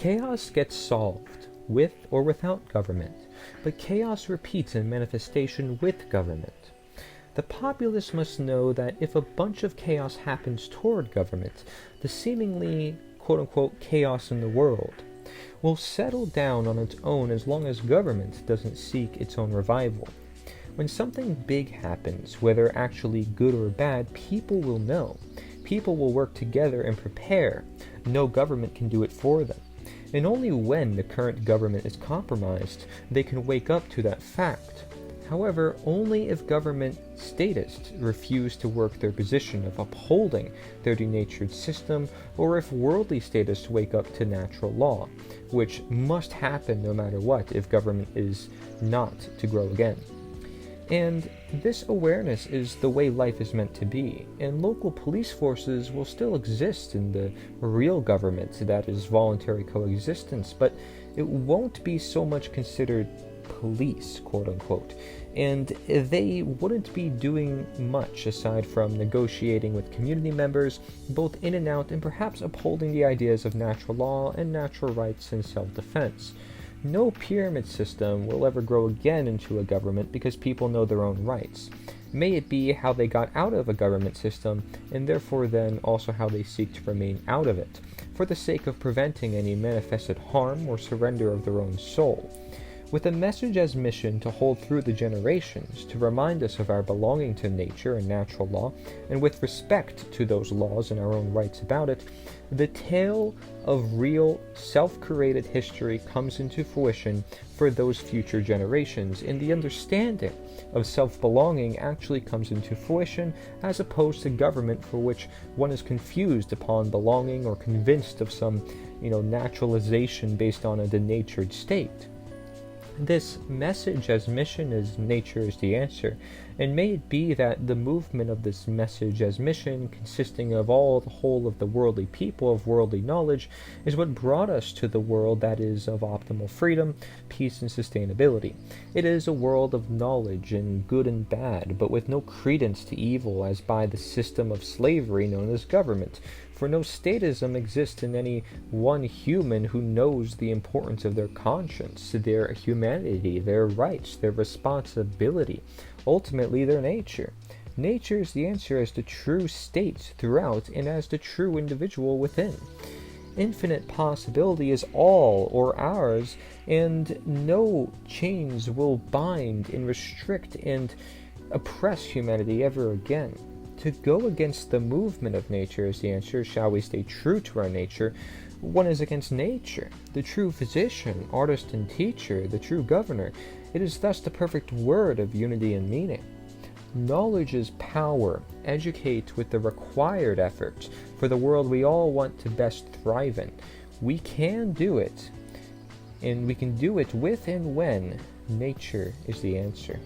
Chaos gets solved, with or without government, but chaos repeats in manifestation with government. The populace must know that if a bunch of chaos happens toward government, the seemingly quote-unquote chaos in the world will settle down on its own as long as government doesn't seek its own revival. When something big happens, whether actually good or bad, people will know. People will work together and prepare. No government can do it for them. And only when the current government is compromised, they can wake up to that fact. However, only if government statists refuse to work their position of upholding their denatured system, or if worldly statists wake up to natural law, which must happen no matter what if government is not to grow again. And this awareness is the way life is meant to be, and local police forces will still exist in the real government that is voluntary coexistence, but it won't be so much considered police, quote-unquote, and they wouldn't be doing much aside from negotiating with community members, both in and out, and perhaps upholding the ideas of natural law and natural rights and self-defense. No pyramid system will ever grow again into a government because people know their own rights. May it be how they got out of a government system, and therefore then also how they seek to remain out of it, for the sake of preventing any manifested harm or surrender of their own soul. With a message as mission to hold through the generations, to remind us of our belonging to nature and natural law, and with respect to those laws and our own rights about it, the tale of real, self-created history comes into fruition for those future generations, and the understanding of self-belonging actually comes into fruition as opposed to government, for which one is confused upon belonging or convinced of some, naturalization based on a denatured state. This message as mission is nature is the answer, and may it be that the movement of this message as mission, consisting of all the whole of the worldly people of worldly knowledge, is what brought us to the world that is of optimal freedom, peace, and sustainability. It is a world of knowledge in good and bad, but with no credence to evil as by the system of slavery known as government. For no statism exists in any one human who knows the importance of their conscience, their humanity, their rights, their responsibility, ultimately their nature. Nature is the answer as the true state throughout and as the true individual within. Infinite possibility is all or ours, and no chains will bind and restrict and oppress humanity ever again. To go against the movement of nature is the answer. Shall we stay true to our nature? One is against nature, the true physician, artist, and teacher, the true governor. It is thus the perfect word of unity and meaning. Knowledge is power. Educate with the required effort for the world we all want to best thrive in. We can do it, and we can do it with and when nature is the answer.